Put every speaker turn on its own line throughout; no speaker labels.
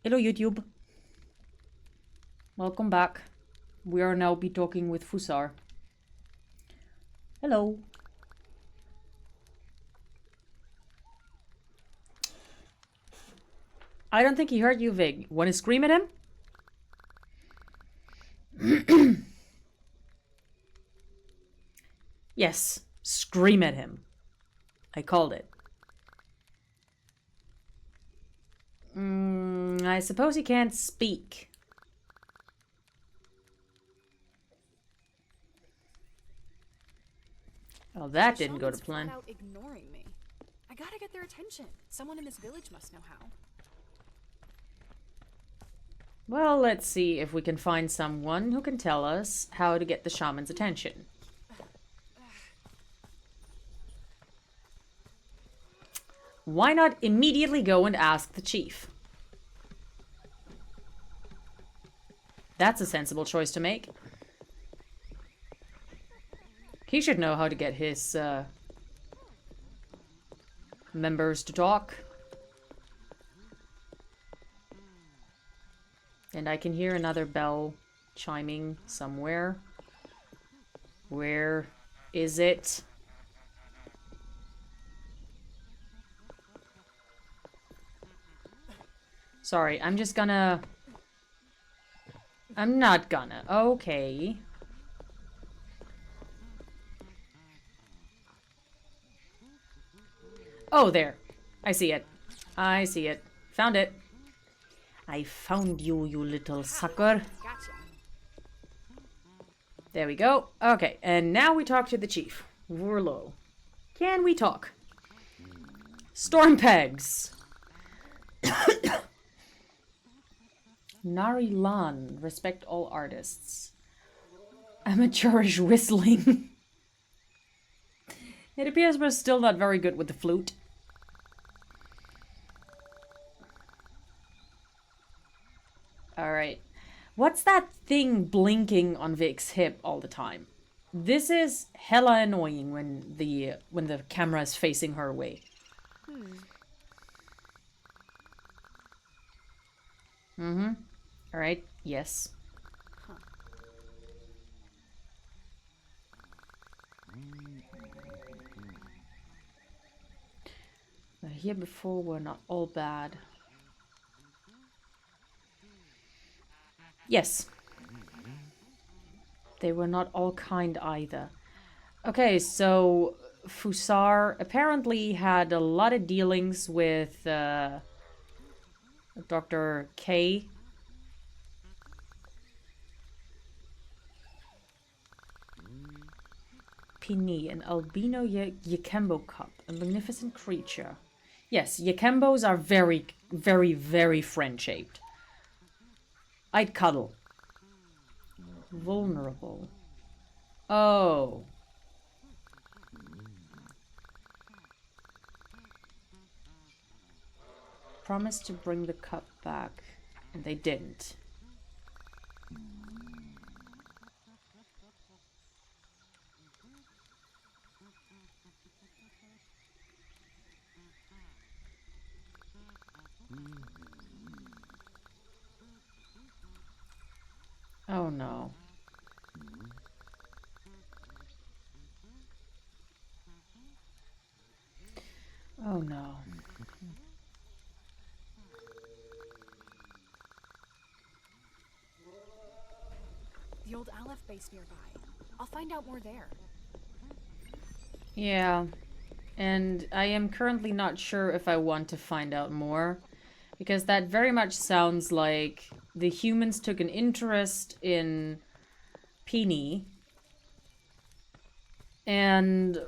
Hello YouTube. Welcome back. We are now be talking with Fusar. Hello. I don't think he heard you, Vig. Want to scream at him? Yes, scream at him. I called it. I suppose he can't speak. Well, that didn't go to plan.
Out ignoring me. I gotta get their attention. Someone in this village must know how.
Well, let's see if we can find someone who can tell us how to get the shaman's attention. Why not immediately go and ask the chief? That's a sensible choice to make. He should know how to get his members to talk. And I can hear another bell chiming somewhere. Where is it? Sorry, I'm just gonna... I'm not gonna. Okay. Oh, there. I see it. I see it. Found it. I found you, you little sucker.
Gotcha.
There we go. Okay, and now we talk to the chief. Wurlo. Can we talk? Storm pegs. Nari Lan. Respect all artists. Amateurish whistling. It appears we're still not very good with the flute. Alright. What's that thing blinking on Vic's hip all the time? This is hella annoying when the camera is facing her way. Alright, yes.
Huh.
Here before were not all bad. Yes. They were not all kind either. Okay, so Fusar apparently had a lot of dealings with Dr. K. Pini, an albino Yakembo cup, a magnificent creature. Yes, Yakembos are very, very, very friend-shaped. I'd cuddle. Vulnerable. Oh. Promised to bring the cup back, and they didn't. Oh no. Oh no.
The old Aleph base nearby. I'll find out more there.
Yeah. And I am currently not sure if I want to find out more. Because that very much sounds like the humans took an interest in Pini and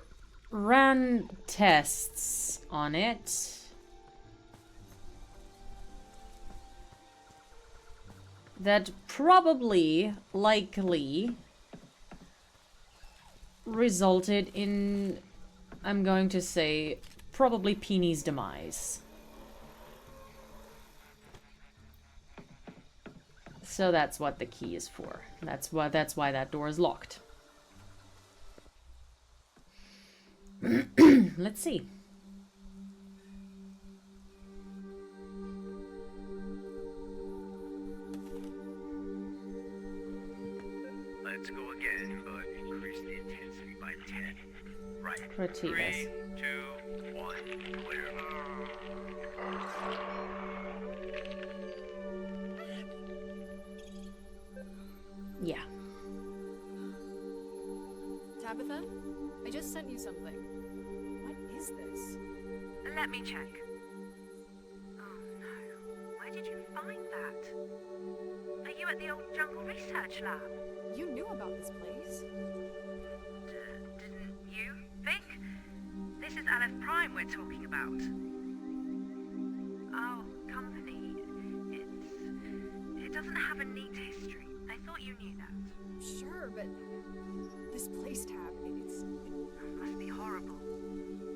ran tests on it that probably, likely, resulted in, I'm going to say, probably Pini's demise. So that's what the key is for. That's why that door is locked. Let's see.
to go again, but increase the intensity by 10. Right.
Creativus.
3, 2, 1, clear.
Yeah.
Tabitha, I just sent you something. What is this?
Let me check. Oh no. Where did you find that? Are you at the old jungle research lab?
You knew about this place.
Didn't you, Vic? This is Aleph Prime we're talking about. Oh, company. It doesn't have a neat history. I thought you knew that.
Sure, but this place, Tab,
It must be horrible.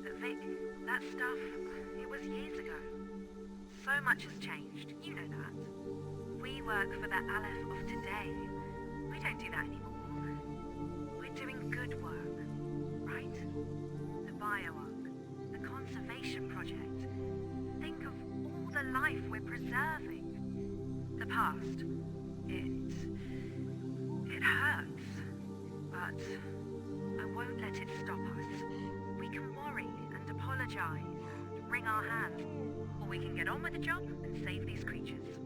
But Vic, that stuff, it was years ago. So much has changed, you know that. We work for the Aleph of today. We don't do that anymore. We're doing good work, right? The bioarc, the conservation project. Think of all the life we're preserving. The past, it hurts, but I won't let it stop us. We can worry and apologize and wring our hands, or we can get on with the job and save these creatures.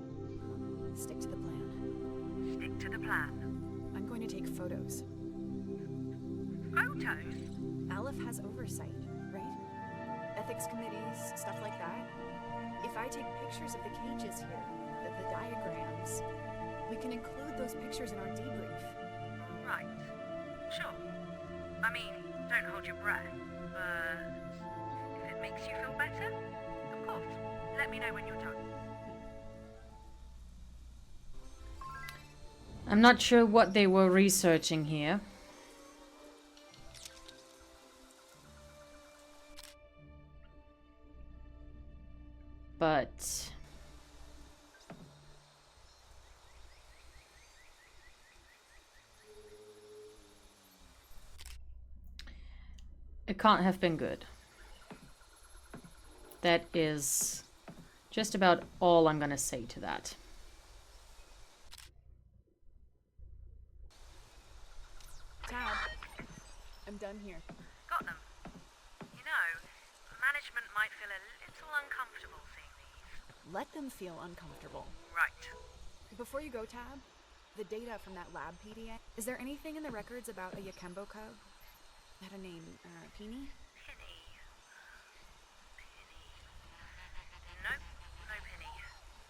stick to the plan.
Stick to the plan.
I'm going to take photos.
Photos?
Aleph has oversight, right? Ethics committees, stuff like that. If I take pictures of the cages here, the diagrams, we can include those pictures in our debrief.
Right. Sure. I mean, don't hold your breath, but if it makes you feel better, of course. Let me know when you're done.
I'm not sure what they were researching here. But it can't have been good. That is just about all I'm gonna say to that.
Tab, I'm done here.
Got them. You know, management might feel a little uncomfortable seeing these.
Let them feel uncomfortable.
Right.
Before you go, Tab, the data from that lab PDA, is there anything in the records about a Yakembo cub? Had a name, Peony?
Penny. Nope, no Penny.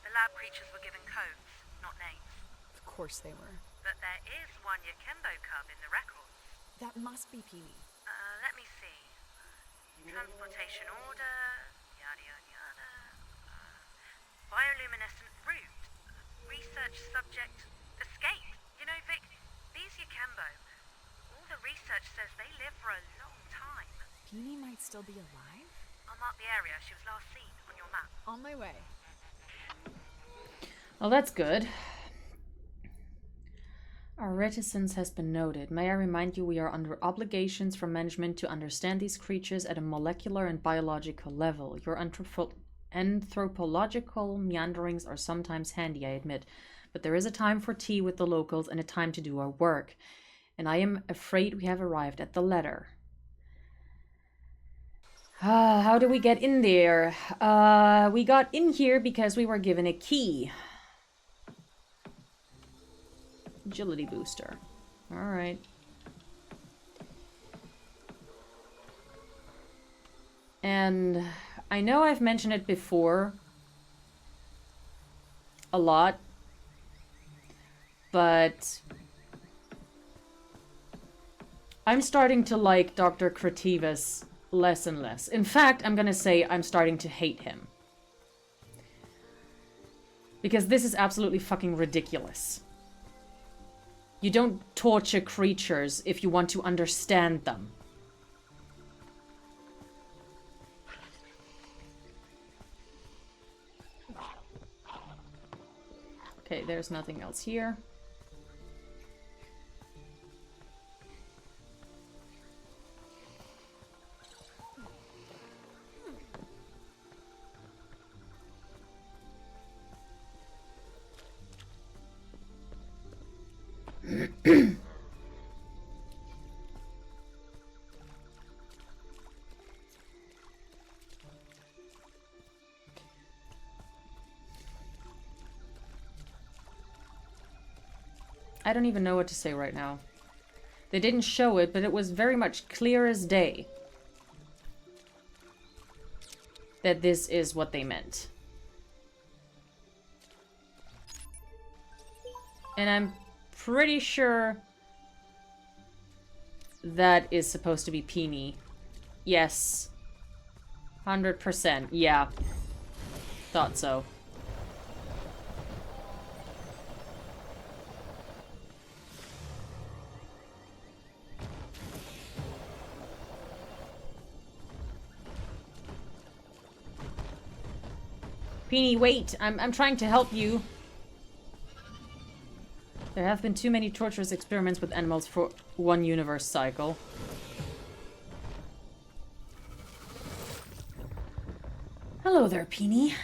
The lab creatures were given codes, not names.
Of course they were.
But there is one Yakembo cub in the records.
That must be Peony.
Let me see. Transportation order, yada yada yada. Bioluminescent route. Research subject escaped. You know, Vic, these Yakembo, all the research says they live for a long time.
Peony might still be alive?
I'll mark the area she was last seen on your map.
On my way.
Well, that's good. Our reticence has been noted. May I remind you we are under obligations from management to understand these creatures at a molecular and biological level. Your anthropological meanderings are sometimes handy, I admit, but there is a time for tea with the locals and a time to do our work. And I am afraid we have arrived at the letter. How do we get in there? We got in here because we were given a key. Agility booster. Alright. And I know I've mentioned it before a lot, but I'm starting to like Dr. Creativus less and less. In fact, I'm gonna say I'm starting to hate him. Because this is absolutely fucking ridiculous. You don't torture creatures if you want to understand them. Okay, there's nothing else here. I don't even know what to say right now. They didn't show it, but it was very much clear as day that this is what they meant. And I'm pretty sure that is supposed to be Peony. Yes. 100%. Yeah. Thought so. Peony, wait! I'm trying to help you. There have been too many torturous experiments with animals for one universe cycle. Hello there, Peony.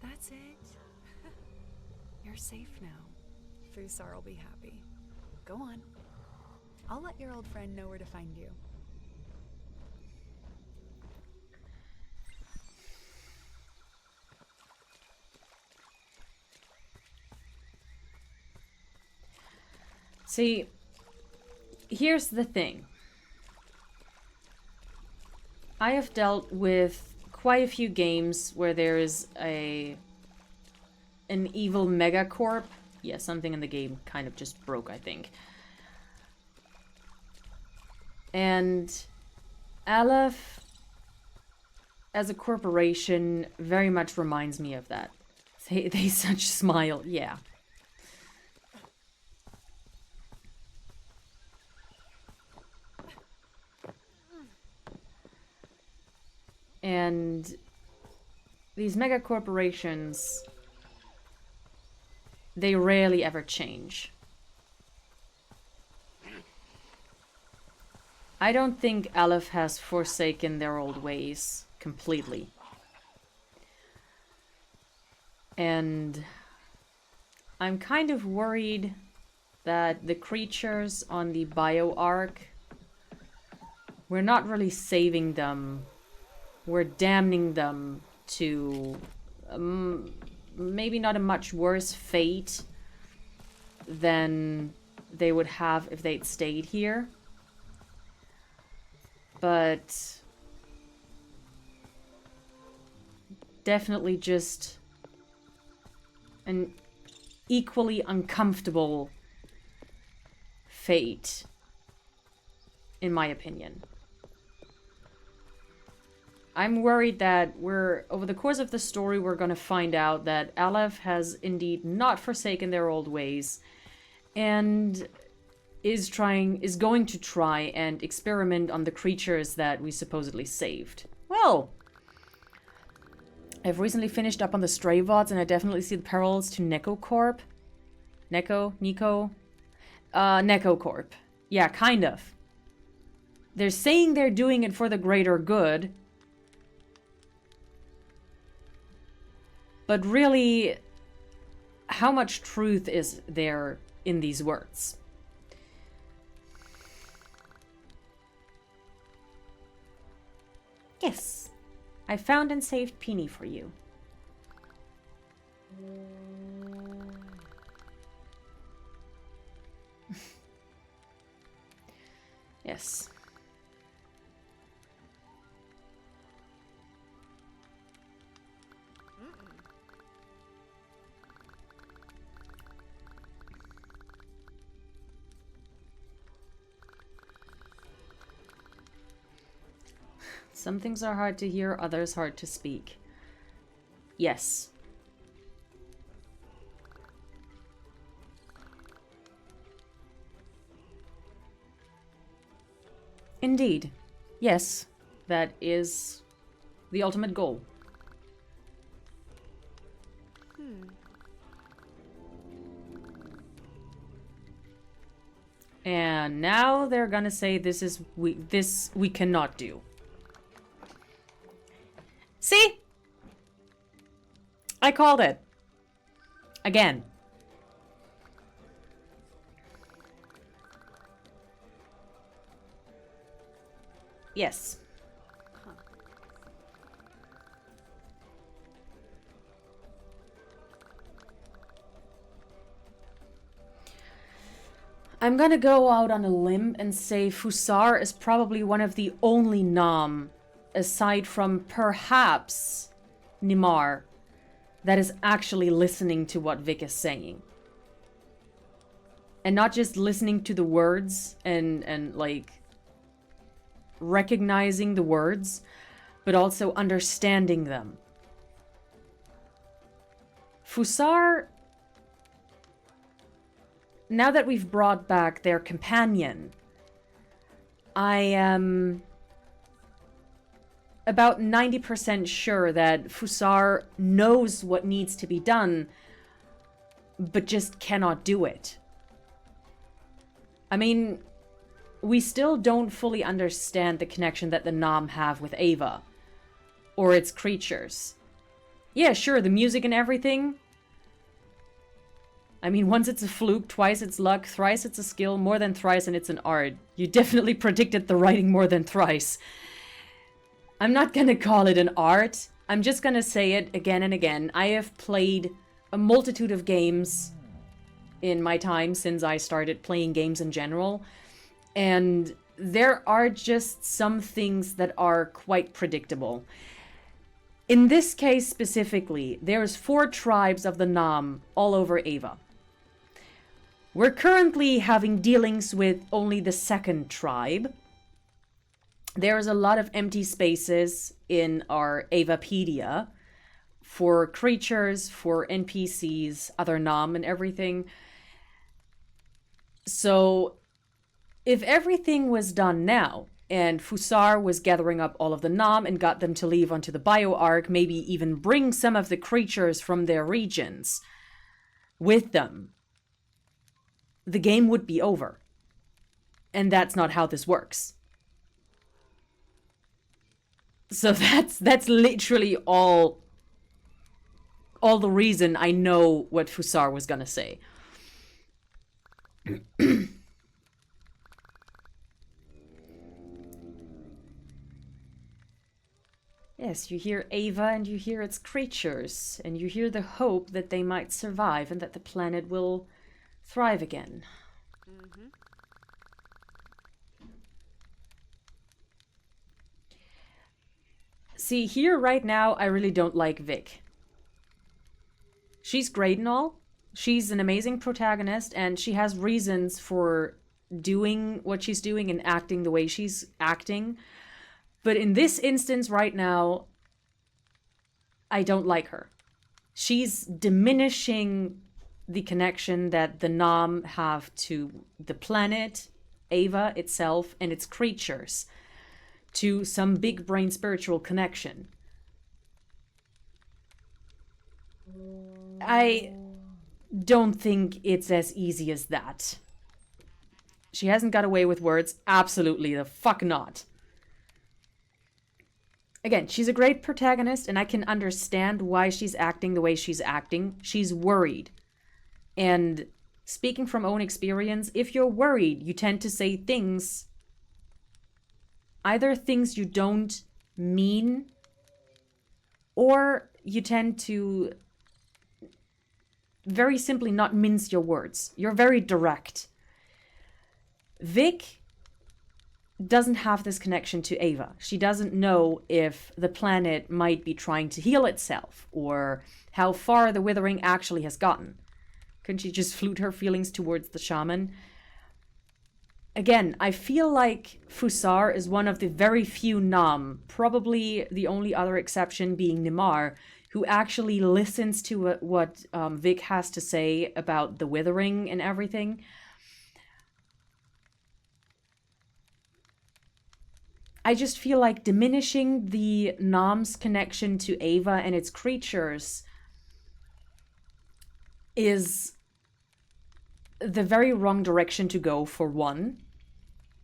That's it. You're safe now. Fusar will be happy. Go on. I'll let your old friend know where to find you.
See, here's the thing. I have dealt with quite a few games where there is an evil megacorp. Yeah, something in the game kind of just broke, I think. And Aleph, as a corporation, very much reminds me of that. They such smile, yeah. And these mega corporations, they rarely ever change. I don't think Aleph has forsaken their old ways completely. And I'm kind of worried that the creatures on the bio arc, we're not really saving them. We're damning them to maybe not a much worse fate than they would have if they'd stayed here. But definitely just an equally uncomfortable fate, in my opinion. I'm worried that over the course of the story, we're going to find out that Aleph has indeed not forsaken their old ways and is going to try and experiment on the creatures that we supposedly saved. Well, I've recently finished up on the Stray VODs, and I definitely see the parallels to NecoCorp. NecoCorp. Yeah, kind of. They're saying they're doing it for the greater good, but really, how much truth is there in these words? Yes, I found and saved Peony for you. Yes. Some things are hard to hear, others hard to speak. Yes. Indeed. Yes, that is the ultimate goal. And now they're gonna say this we cannot do. See? I called it. Again. Yes. I'm gonna go out on a limb and say Fusar is probably one of the only Naam, aside from perhaps Nimar, that is actually listening to what Vic is saying. And not just listening to the words and like recognizing the words, but also understanding them. Fusar, now that we've brought back their companion, I am about 90% sure that Fusar knows what needs to be done, but just cannot do it. I mean, we still don't fully understand the connection that the Naam have with Ava, or its creatures. Yeah, sure, the music and everything. I mean, once it's a fluke, twice it's luck, thrice it's a skill, more than thrice and it's an art. You definitely predicted the writing more than thrice. I'm not gonna call it an art. I'm just gonna say it again and again. I have played a multitude of games in my time since I started playing games in general. And there are just some things that are quite predictable. In this case specifically, there's 4 tribes of the Naam all over Ava. We're currently having dealings with only the 2nd tribe. There's a lot of empty spaces in our Avapedia for creatures, for NPCs, other Naam and everything. So if everything was done now, and Fusar was gathering up all of the Naam and got them to leave onto the BioArc, maybe even bring some of the creatures from their regions with them, the game would be over. And that's not how this works. So that's literally all the reason I know what Fusar was gonna say. Yes, you hear Ava and you hear its creatures, and you hear the hope that they might survive and that the planet will thrive again.
Mm-hmm.
See, here right now, I really don't like Vic. She's great and all. She's an amazing protagonist, and she has reasons for doing what she's doing and acting the way she's acting. But in this instance right now, I don't like her. She's diminishing the connection that the Naam have to the planet, Ava itself, and its creatures, to some big brain spiritual connection. I don't think it's as easy as that. She hasn't got away with words. Absolutely the fuck not. Again, she's a great protagonist, and I can understand why she's acting the way she's acting. She's worried. And speaking from own experience, if you're worried, you tend to say things, either things you don't mean, or you tend to very simply not mince your words. You're very direct. Vic doesn't have this connection to Ava. She doesn't know if the planet might be trying to heal itself, or how far the withering actually has gotten. Couldn't she just flute her feelings towards the shaman? Again, I feel like Fusar is one of the very few Naam, probably the only other exception being Nimar, who actually listens to what Vic has to say about the withering and everything. I just feel like diminishing the Naam's connection to Ava and its creatures is the very wrong direction to go, for one.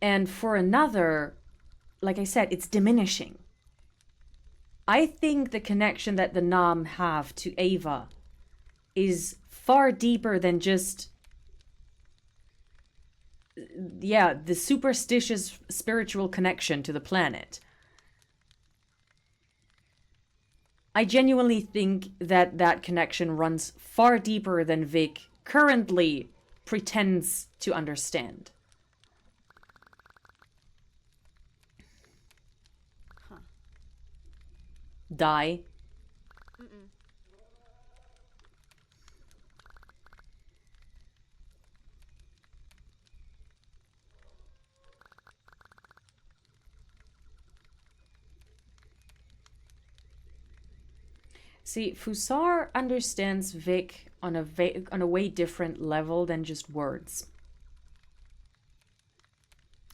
And for another, like I said, it's diminishing. I think the connection that the Naam have to Ava is far deeper than just, yeah, the superstitious spiritual connection to the planet. I genuinely think that that connection runs far deeper than Vic currently pretends to understand.
Huh.
Die.
Mm-mm.
See, Fusar understands Vic on a way different level than just words.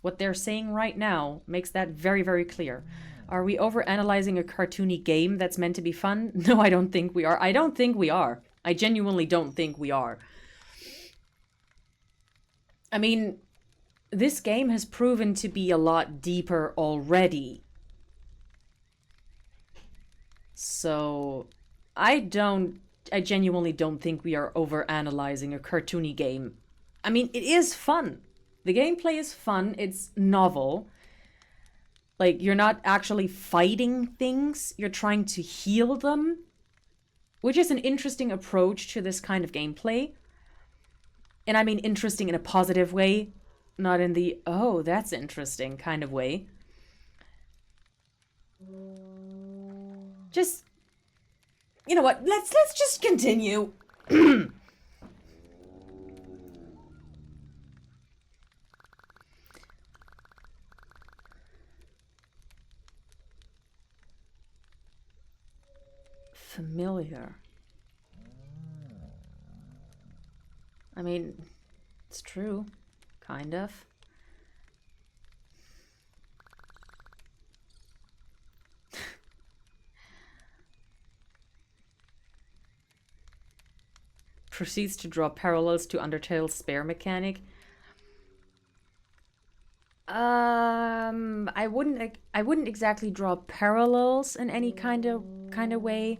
What they're saying right now makes that very, very clear. Are we overanalyzing a cartoony game that's meant to be fun? No, I don't think we are. I don't think we are. I genuinely don't think we are. I mean, this game has proven to be a lot deeper already. So, I genuinely don't think we are overanalyzing a cartoony game. I mean, it is fun. The gameplay is fun. It's novel. Like, you're not actually fighting things. You're trying to heal them. Which is an interesting approach to this kind of gameplay. And I mean interesting in a positive way. Not in the, oh, that's interesting kind of way. Just, you know what? Let's just continue. Familiar. I mean, it's true. Kind of. Proceeds to draw parallels to Undertale's spare mechanic. I wouldn't exactly draw parallels in any kind of way.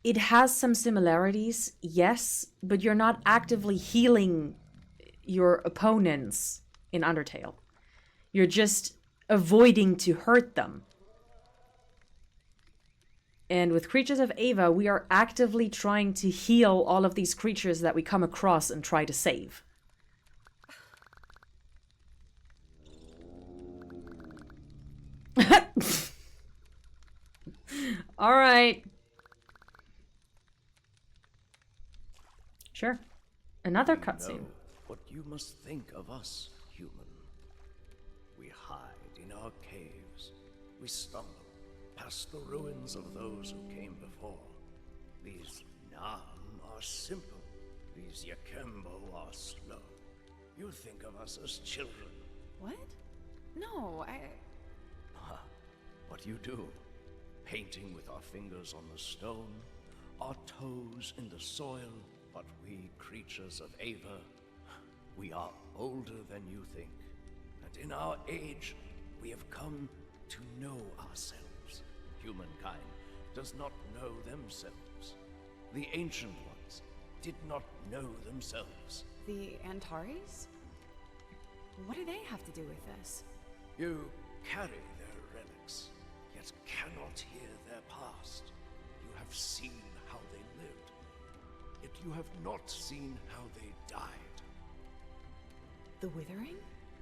It has some similarities, yes, but you're not actively healing your opponents in Undertale. You're just avoiding to hurt them. And with Creatures of Ava, we are actively trying to heal all of these creatures that we come across and try to save. All right. Sure. Another cutscene.
What you must think of us, human. We hide in our caves. We stumble past the ruins of those who came before. These Naam are simple. These Yakembo are slow. You think of us as children.
What? No,
What you do? Painting with our fingers on the stone, our toes in the soil. But we creatures of Ava, we are older than you think. And in our age, we have come to know ourselves. Humankind does not know themselves. The ancient ones did not know themselves.
the Antares? What do they have to do with this?
You carry their relics, yet cannot hear their past. You have seen how they lived, yet you have not seen how they died.
The Withering?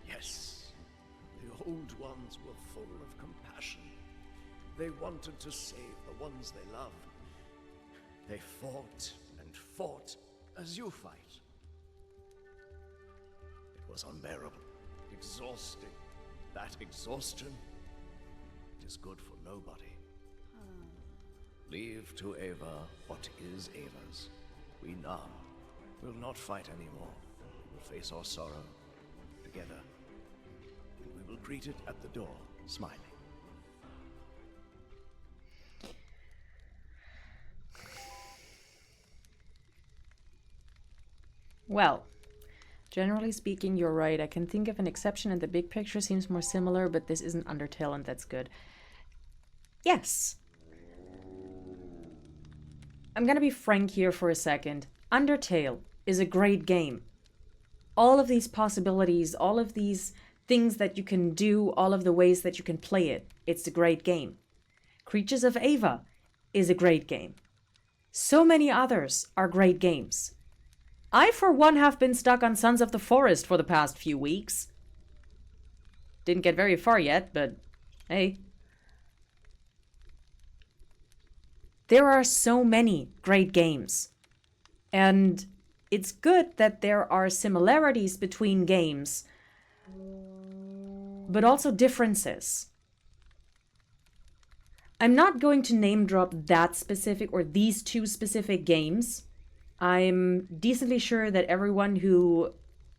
Yes, the old ones were full of compassion. They wanted to save the ones they loved. They fought and fought as you fight. It was unbearable, exhausting. That exhaustion is good for nobody. Leave to Ava what is Ava's. We Naam will not fight anymore. We will face our sorrow together. And we will greet it at the door, smiling.
Well, generally speaking, you're right. I can think of an exception, and the big picture seems more similar, but this isn't Undertale, and that's good. Yes. I'm gonna be frank here for a second. Undertale is a great game. All of these possibilities, all of these things that you can do, all of the ways that you can play it, it's a great game. Creatures of Ava is a great game. So many others are great games. I, for one, have been stuck on Sons of the Forest for the past few weeks. Didn't get very far yet, but hey. There are so many great games. And it's good that there are similarities between games, but also differences. I'm not going to name drop that specific or these two specific games. I'm decently sure that everyone who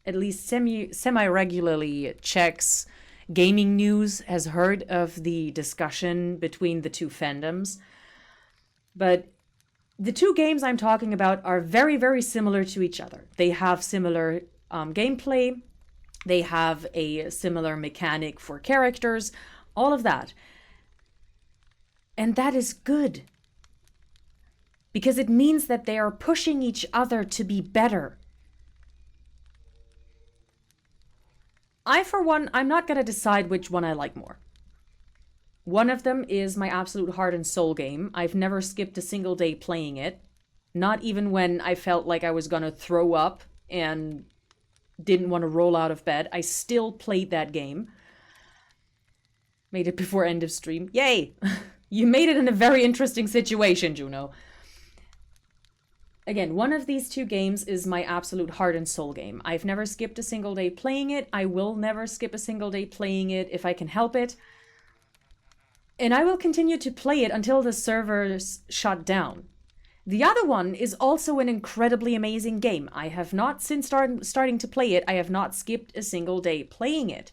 at least semi-regularly checks gaming news has heard of the discussion between the two fandoms. But the two games I'm talking about are very, very similar to each other. They have similar gameplay. They have a similar mechanic for characters. All of that. And that is good. Because it means that they are pushing each other to be better. I, for one, I'm not going to decide which one I like more. One of them is my absolute heart and soul game. I've never skipped a single day playing it. Not even when I felt like I was going to throw up and didn't want to roll out of bed. I still played that game. Made it before end of stream. Yay! You made it in a very interesting situation, Juno. Again, one of these two games is my absolute heart and soul game. I've never skipped a single day playing it. I will never skip a single day playing it if I can help it. And I will continue to play it until the servers shut down. The other one is also an incredibly amazing game. I have not, since starting to play it, I have not skipped a single day playing it.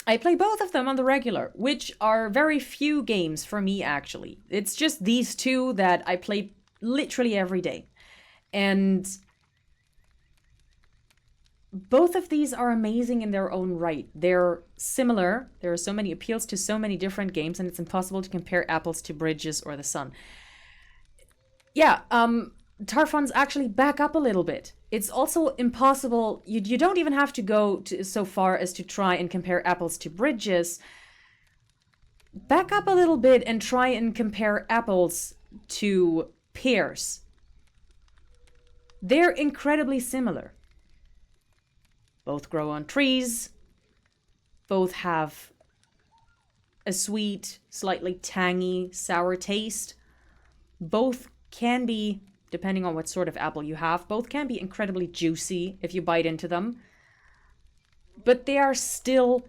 I play both of them on the regular, which are very few games for me, actually. It's just these two that I play literally every day. And both of these are amazing in their own right. They're similar. There are so many appeals to so many different games, and it's impossible to compare apples to bridges or the sun. Yeah, Tarfon's actually back up a little bit. It's also impossible. You don't even have to go so far as to try and compare apples to bridges. Back up a little bit and try and compare apples to pears. They're incredibly similar. Both grow on trees. Both have a sweet, slightly tangy, sour taste. Both can be, depending on what sort of apple you have, both can be incredibly juicy if you bite into them. But they are still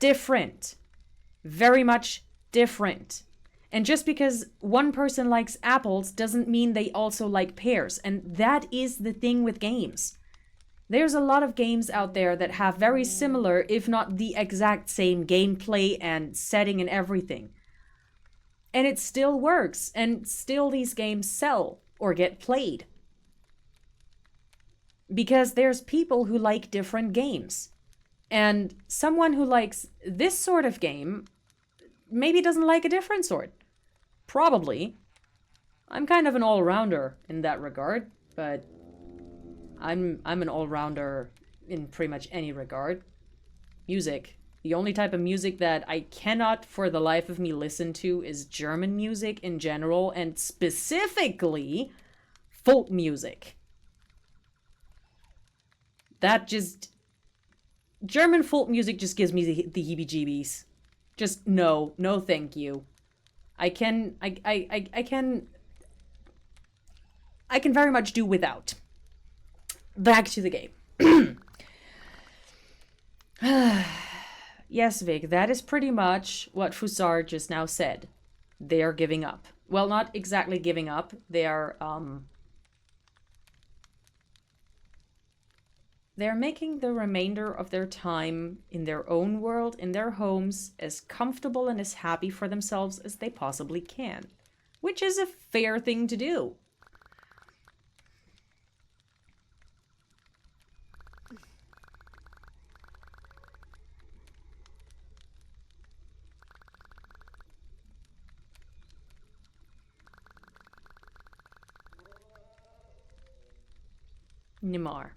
different. Very much different. And just because one person likes apples doesn't mean they also like pears. And that is the thing with games. There's a lot of games out there that have very similar, if not the exact same gameplay and setting and everything. And it still works, and still these games sell or get played. Because there's people who like different games. And someone who likes this sort of game maybe doesn't like a different sort. Probably. I'm kind of an all-rounder in that regard, but I'm an all-rounder in pretty much any regard. Music. The only type of music that I cannot for the life of me listen to is German music in general, and specifically folk music. That just... German folk music just gives me the heebie-jeebies. Just no thank you. I can very much do without. Back to the game. Yes, Vic, that is pretty much what Fusar just now said. They are giving up. Well, not exactly giving up. They're making the remainder of their time in their own world, in their homes, as comfortable and as happy for themselves as they possibly can. Which is a fair thing to do. Nimar.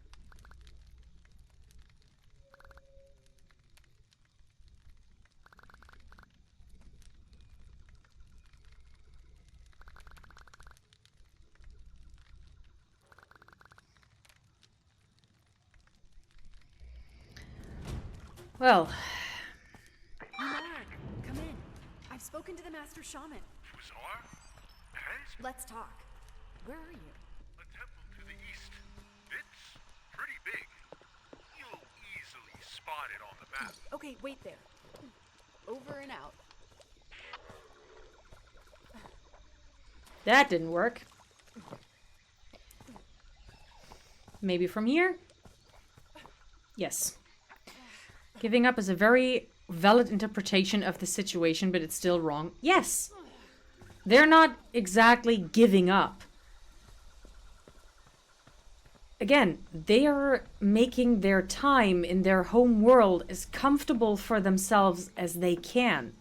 Well,
Mark, come in. I've spoken to the Master Shaman.
Fuzar? Vens?
Let's talk. Where are you?
A temple to the east. It's pretty big. You'll easily spot it on the map.
Okay, wait there. Over and out.
that didn't work. Maybe from here? Yes. Giving up is a very valid interpretation of the situation, but it's still wrong. Yes! They're not exactly giving up. Again, they are making their time in their home world as comfortable for themselves as they can.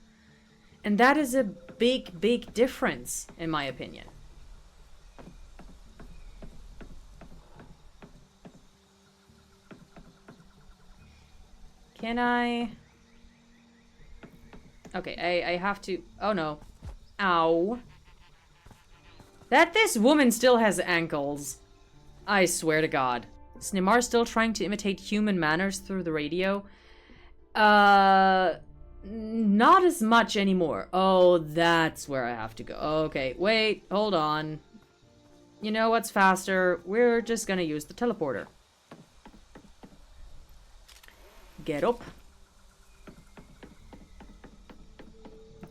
And that is a big, big difference, in my opinion. Can I... Okay, I have to... Oh no. Ow. That this woman still has ankles. I swear to God. Is Nimar still trying to imitate human manners through the radio? Not as much anymore. Oh, that's where I have to go. Okay, wait, hold on. You know what's faster? We're just gonna use the teleporter. Get up.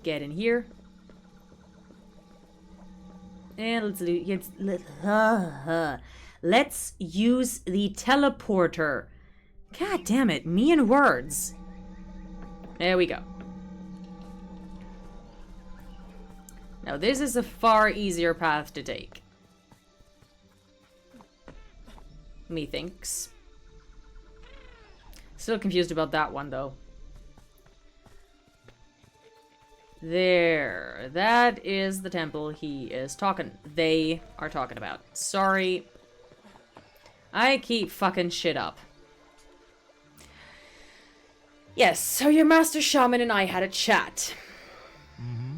Get in here. And let's use the teleporter. God damn it, me and words. There we go. Now this is a far easier path to take. Methinks. Still confused about that one though. There. That is the temple they are talking about. Sorry. I keep fucking shit up. Yes, so your Master Shaman and I had a chat.
Mm-hmm.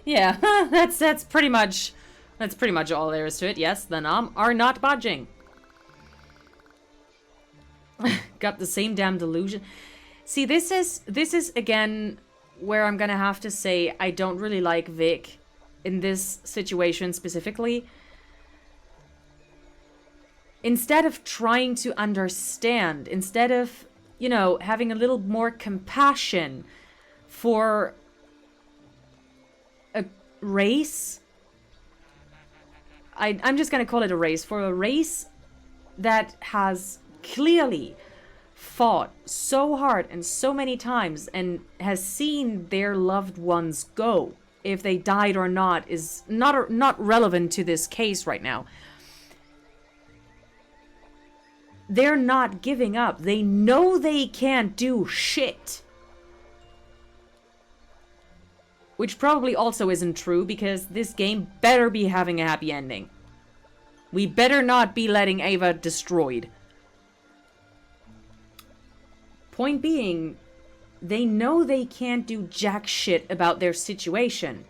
Yeah, that's pretty much all there is to it. Yes, the Naam are not budging. Got the same damn delusion. See, this is again where I'm gonna have to say I don't really like Vic in this situation specifically. Instead of trying to understand, instead of, you know, having a little more compassion for a race, I'm just gonna call it a race, for a race that has clearly fought so hard and so many times and has seen their loved ones go. If they died or not is not relevant to this case right now. They're not giving up. They know they can't do shit. Which probably also isn't true because this game better be having a happy ending. We better not be letting Ava destroyed. Point being, they know they can't do jack shit about their situation.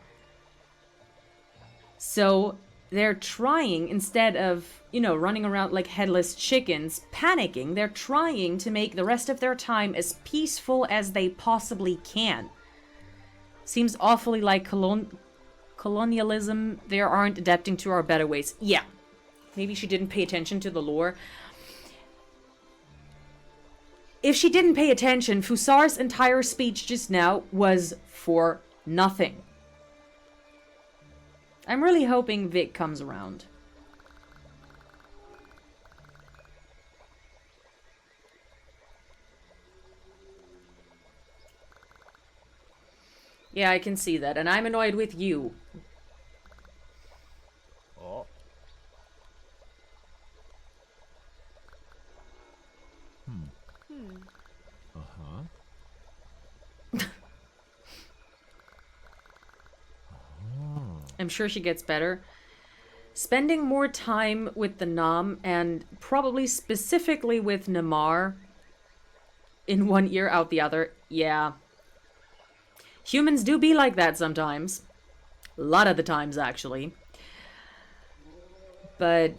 So they're trying, instead of, you know, running around like headless chickens, panicking, they're trying to make the rest of their time as peaceful as they possibly can. Seems awfully like colonialism. They aren't adapting to our better ways. Yeah. Maybe she didn't pay attention to the lore. If she didn't pay attention, Fusar's entire speech just now was for nothing. I'm really hoping Vic comes around. Yeah, I can see that, and I'm annoyed with you.
Oh. Uh-huh.
I'm sure she gets better. Spending more time with the Naam, and probably specifically with Namar, in one ear, out the other. Yeah. Humans do be like that sometimes. A lot of the times, actually. But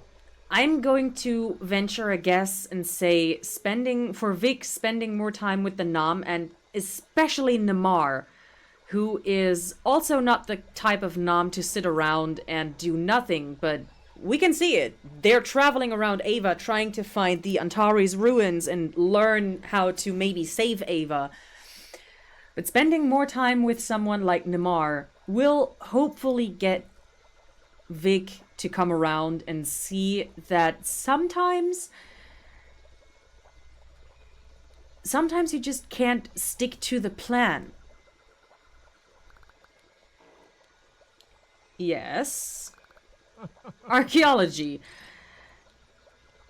I'm going to venture a guess and say for Vic, spending more time with the Naam, and especially Namar, who is also not the type of Naam to sit around and do nothing, but we can see it. They're traveling around Ava trying to find the Antari's ruins and learn how to maybe save Ava. But spending more time with someone like Namar will hopefully get Vic to come around and see that sometimes you just can't stick to the plan. Yes. Archaeology.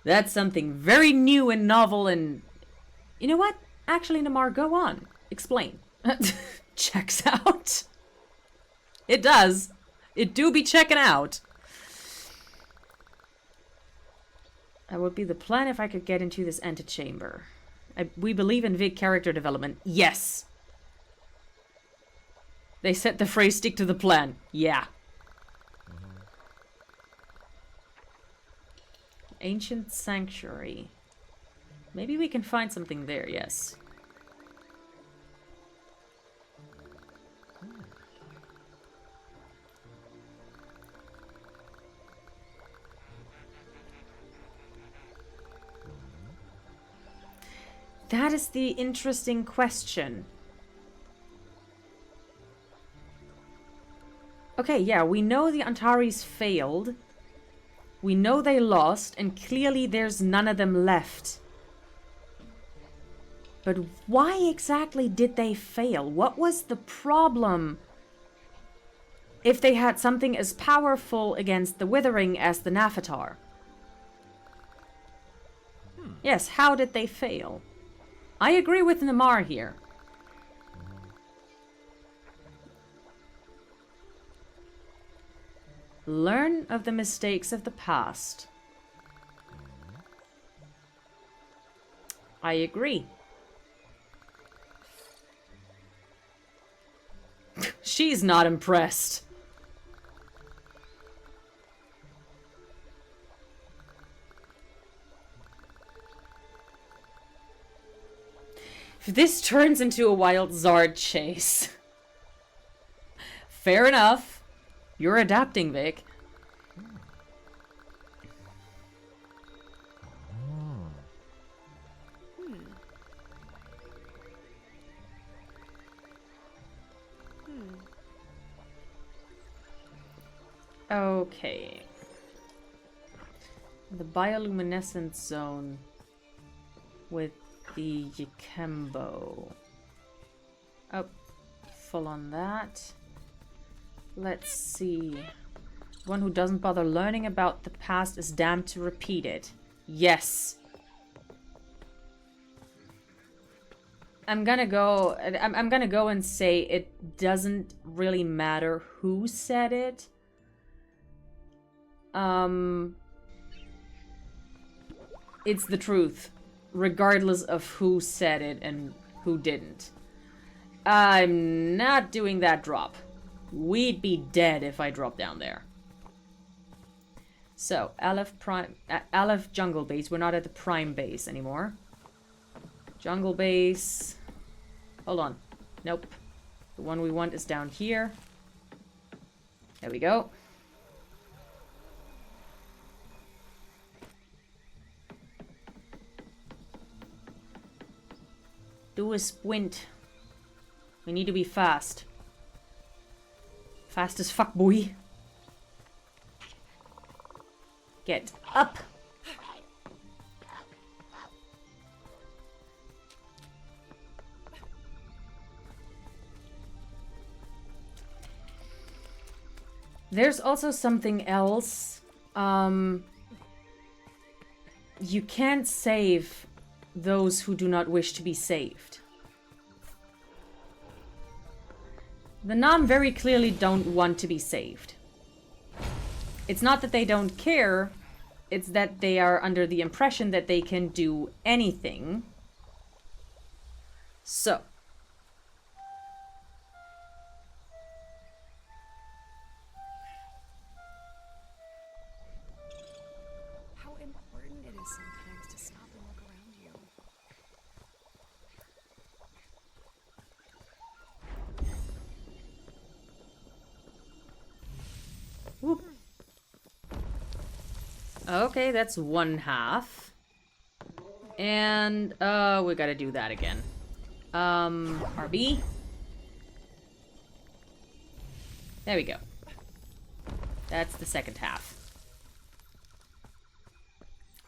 That's something very new and novel, and you know what? Actually, Namar, go on. Explain. Checks out. It does. It do be checking out. That would be the plan if I could get into this antechamber. We believe in Vic character development. Yes. They said the phrase stick to the plan. Yeah. Ancient sanctuary. Maybe we can find something there, yes. That is the interesting question. Okay, yeah, we know the Antares failed. We know they lost, and clearly there's none of them left. But why exactly did they fail? What was the problem? If they had something as powerful against the Withering as the Naphatar. Yes, how did they fail? I agree with Namar here. Learn of the mistakes of the past. I agree. She's not impressed. If this turns into a wild Zard chase. Fair enough. You're adapting, Vic. Okay. The bioluminescent zone with the Yakembo. Oh, full on that. Let's see. One who doesn't bother learning about the past is damned to repeat it. Yes. I'm gonna go and say it doesn't really matter who said it. It's the truth, regardless of who said it and who didn't. I'm not doing that drop. We'd be dead if I dropped down there. So, Aleph Jungle Base. We're not at the Prime Base anymore. Jungle Base. Hold on. Nope. The one we want is down here. There we go. Do a squint. We need to be fast. Fast as fuck, boy. Get up. There's also something else. You can't save those who do not wish to be saved. The Naam very clearly don't want to be saved. It's not that they don't care, it's that they are under the impression that they can do anything. So.
How important it is sometimes to stop and look around you.
Whoop. Okay, that's 1/2. And, we gotta do that again. RB. There we go. That's the second half.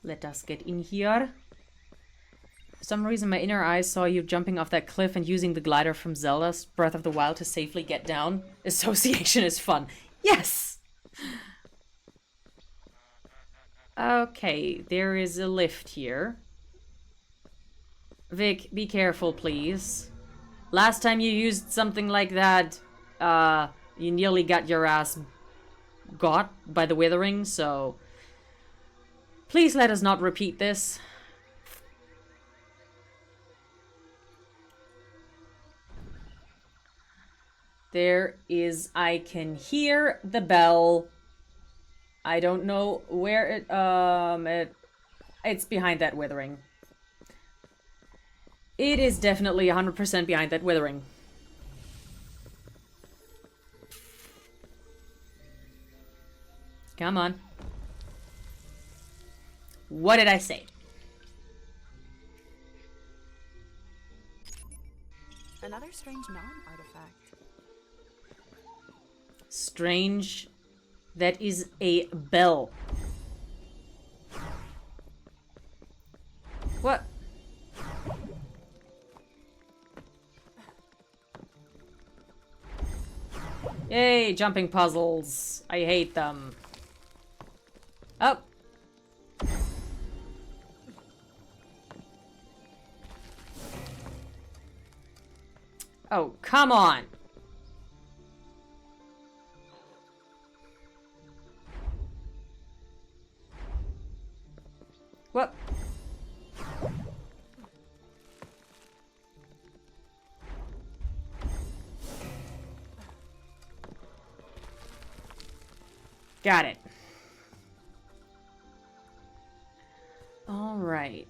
Let us get in here. For some reason, my inner eyes saw you jumping off that cliff and using the glider from Zelda's Breath of the Wild to safely get down. Association is fun. Yes! Okay, there is a lift here. Vic, be careful, please. Last time you used something like that, you nearly got your ass got by the withering, so... Please let us not repeat this. There is... I can hear the bell. I don't know where it's behind that withering. It is definitely 100% behind that withering. Come on. What did I say?
Another strange Naam artifact.
Strange. That is a bell. What? Yay, jumping puzzles. I hate them. Oh. Oh, come on. What? Got it. All right.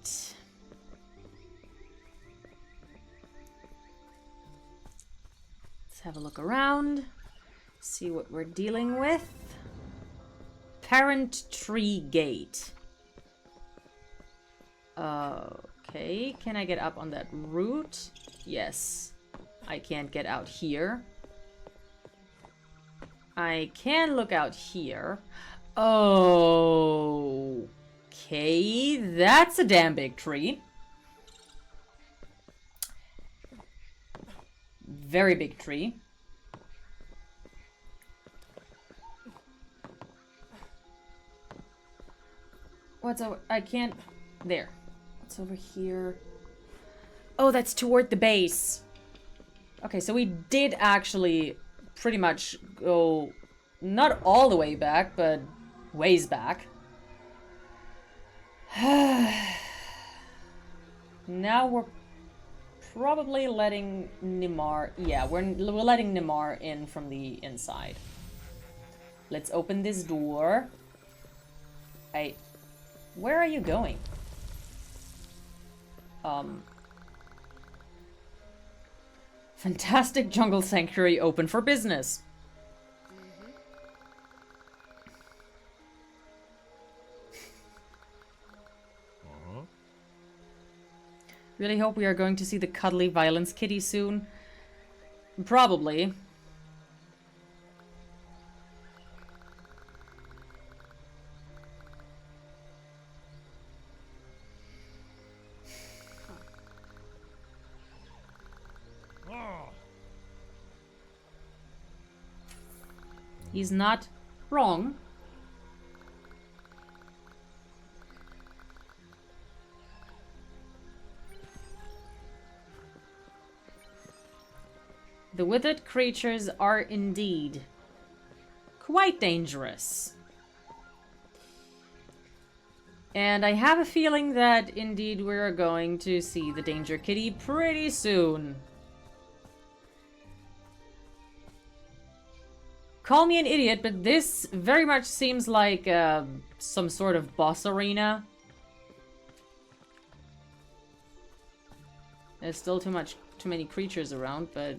Let's have a look around. See what we're dealing with. Parent tree gate. Okay, can I get up on that root? Yes. I can't get out here. I can look out here. Oh, okay, that's a damn big tree. Very big tree. What's over? I can't. There. What's over here? Oh, that's toward the base. Okay, so we did actually pretty much go not all the way back, but ways back. Now we're probably letting Nimar... Yeah, we're letting Nimar in from the inside. Let's open this door. Where are you going? Fantastic jungle sanctuary open for business. Really hope we are going to see the cuddly violence kitty soon. Probably. He's not wrong. The withered creatures are indeed quite dangerous. And I have a feeling that indeed we're going to see the Danger Kitty pretty soon. Call me an idiot, but this very much seems like some sort of boss arena. There's still too many creatures around, but...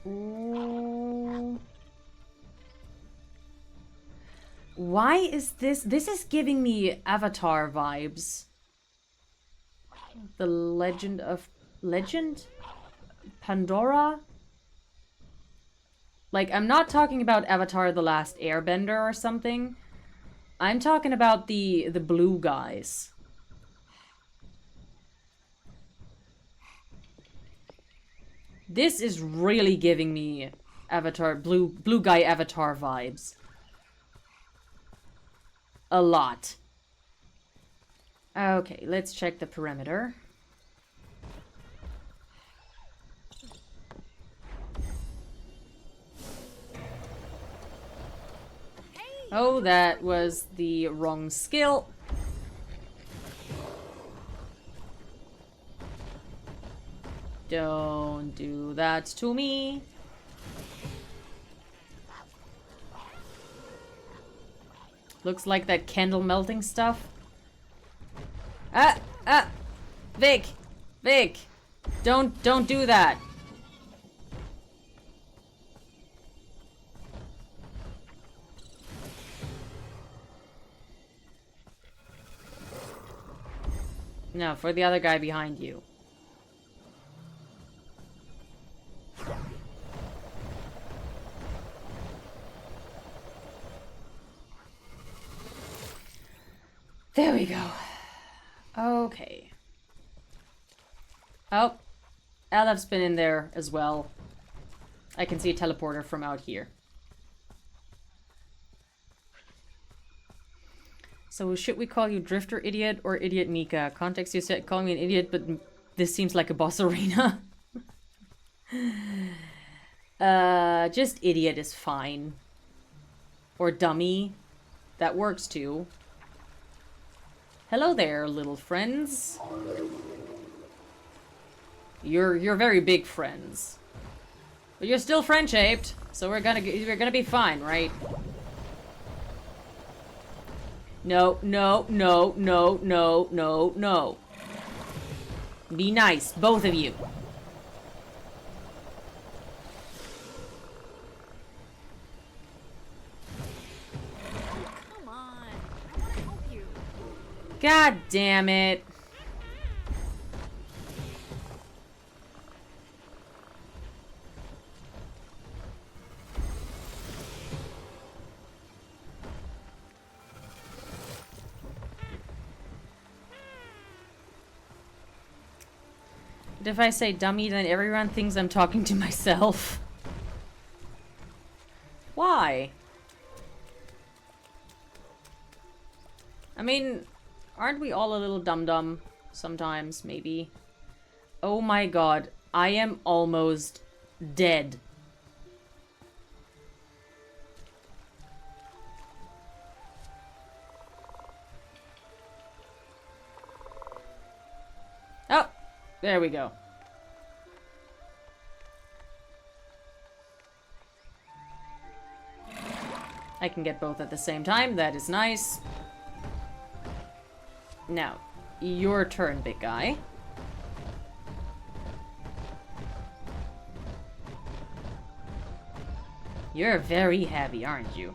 Ooh. Why is this? This is giving me Avatar vibes. The Legend of... Legend? Pandora? Like, I'm not talking about Avatar The Last Airbender or something. I'm talking about the blue guys. This is really giving me Avatar, blue guy Avatar vibes. A lot. Okay, let's check the perimeter. Oh, that was the wrong skill. Don't do that to me. Looks like that candle melting stuff. Vic! Vic! Don't do that. No, for the other guy behind you. There we go. Okay. Oh, Alep's been in there as well. I can see a teleporter from out here. So should we call you Drifter Idiot or Idiot Mika? Context, you said call me an idiot, but this seems like a boss arena. Just idiot is fine. Or dummy. That works too. Hello there, little friends. You're very big friends. But you're still friend-shaped, so we're gonna be fine, right? No, no, no, no, no, no, no. Be nice, both of you.
Come on. I want to help you.
God damn it. If I say dummy, then everyone thinks I'm talking to myself. Why? I mean, aren't we all a little dum-dum sometimes, maybe? Oh my god, I am almost dead. Oh, there we go. I can get both at the same time. That is nice. Now, your turn, big guy. You're very heavy, aren't you?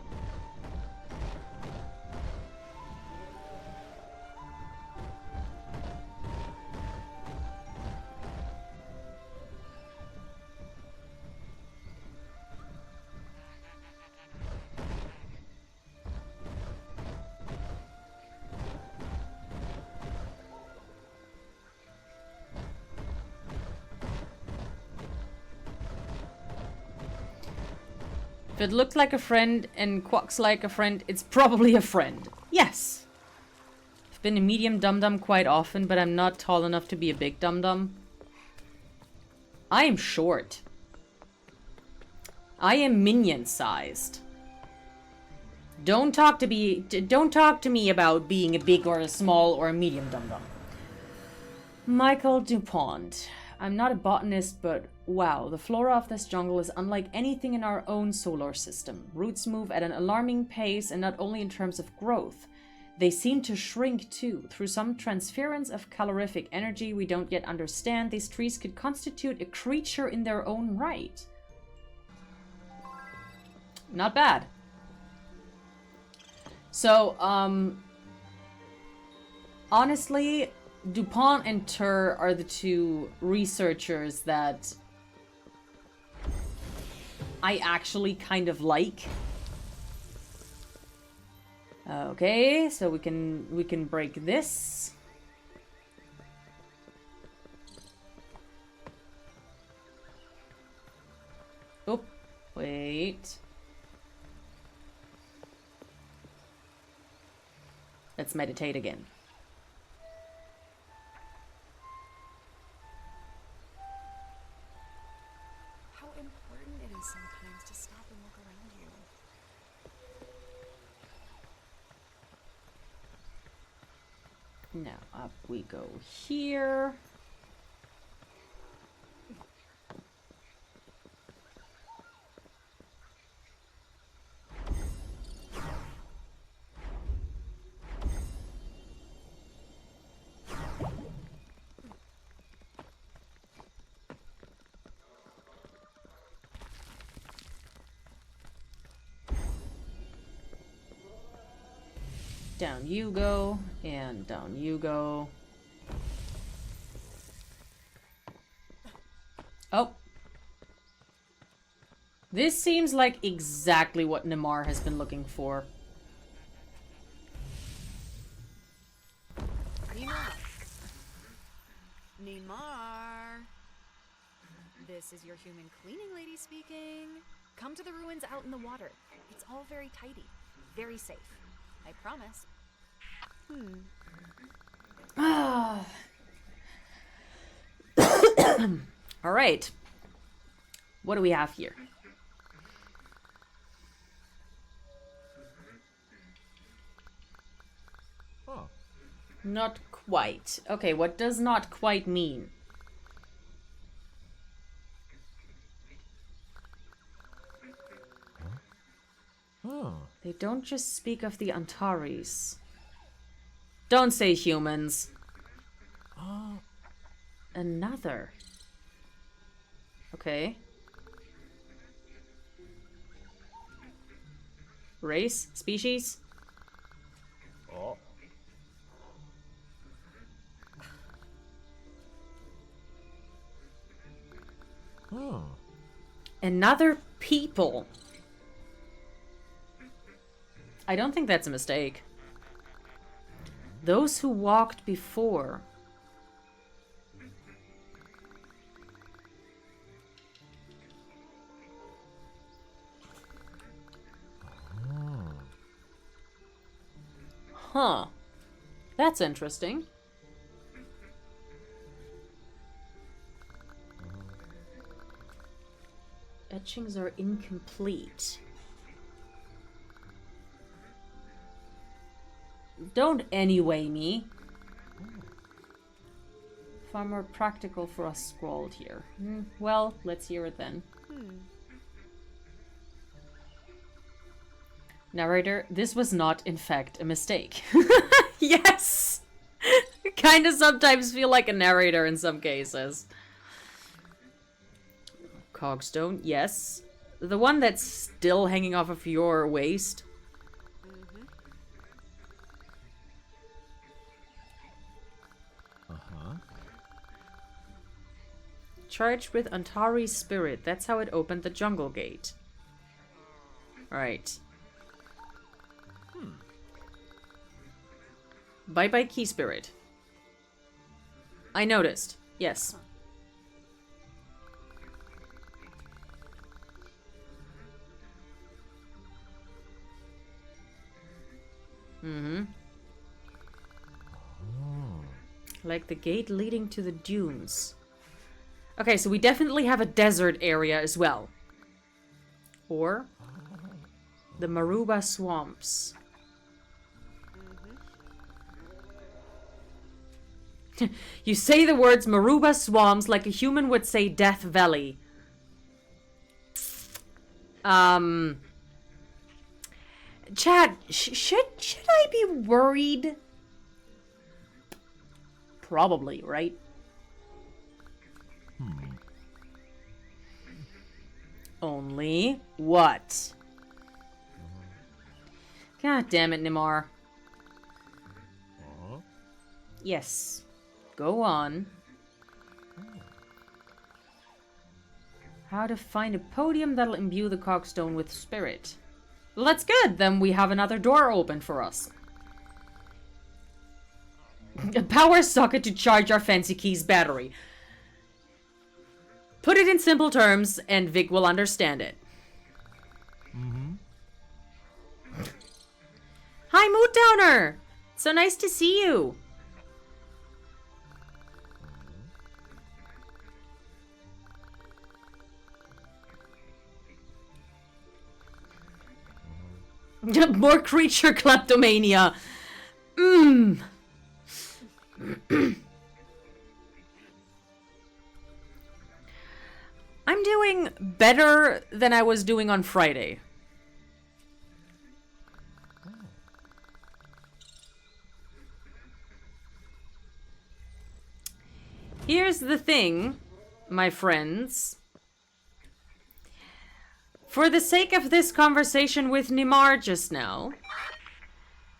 If it looked like a friend and quacks like a friend, it's probably a friend. Yes. I've been a medium dum-dum quite often, but I'm not tall enough to be a big dum-dum. I am short. I am minion-sized. Don't talk to me about being a big or a small or a medium dum-dum. Michael DuPont. I'm not a botanist, but wow, the flora of this jungle is unlike anything in our own solar system. Roots move at an alarming pace, and not only in terms of growth. They seem to shrink too. Through some transference of calorific energy we don't yet understand, these trees could constitute a creature in their own right. Not bad. So, honestly, DuPont and Tur are the two researchers that I actually kind of like. Okay, so we can break this. Oh, wait. Let's meditate again.
How important it is sometimes to stop and look around you.
Now up we go here. Down you go, and down you go. Oh. This seems like exactly what Namar has been looking for.
Neymar. This is your human cleaning lady speaking. Come to the ruins out in the water. It's all very tidy, very safe. I promise.
All right. What do we have here?
Oh.
Not quite. Okay, what does not quite mean?
Oh.
They don't just speak of the Antares. Don't say humans. Another. Okay. Race? Species?
Oh. Oh.
Another people. I don't think that's a mistake. Those who walked before. Huh. That's interesting. Etchings are incomplete. Don't anyway me. Far more practical for us scrawled here. Well, let's hear it then. Narrator, this was not, in fact, a mistake. Yes! Kinda sometimes feel like a narrator in some cases. Cogstone, yes. The one that's still hanging off of your waist. Charged with Antari's spirit. That's how it opened the jungle gate. Alright. Bye-bye key spirit. I noticed. Yes. Like the gate leading to the dunes. Okay, so we definitely have a desert area as well. Or The Maruba Swamps. You say the words Maruba Swamps like a human would say Death Valley. Chad, should I be worried? Probably, right? Only what? God damn it, Nimar. Yes. Go on. How to find a podium that'll imbue the cogstone with spirit. Well, that's good. Then we have another door open for us. A power socket to charge our fancy keys battery. Put it in simple terms, and Vic will understand it. Hi, Mood Downer! So nice to see you. More creature kleptomania. I'm doing better than I was doing on Friday. Here's the thing, my friends. For the sake of this conversation with Nimar just now...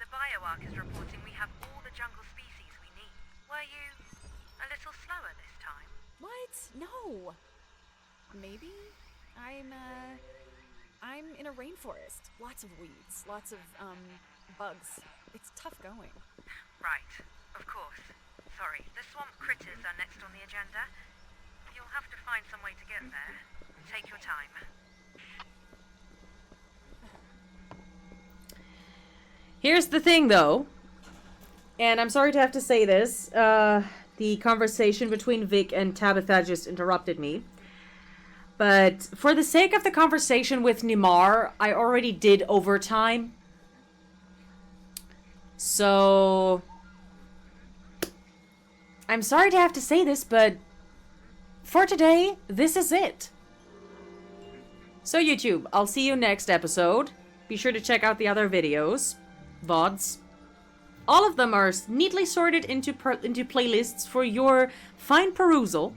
The bioarc is reporting we have all the jungle species we need. Were you a little slower this time?
What? No. Maybe? I'm in a rainforest. Lots of weeds, lots of, bugs. It's tough going.
Right, of course. Sorry, the swamp critters are next on the agenda. You'll have to find some way to get there. Take your time.
Here's the thing, though. And I'm sorry to have to say this. The conversation between Vic and Tabitha just interrupted me. But for the sake of the conversation with Nimar, I already did overtime. So... I'm sorry to have to say this, but... for today, this is it. So YouTube, I'll see you next episode. Be sure to check out the other videos. VODs. All of them are neatly sorted into playlists for your fine perusal.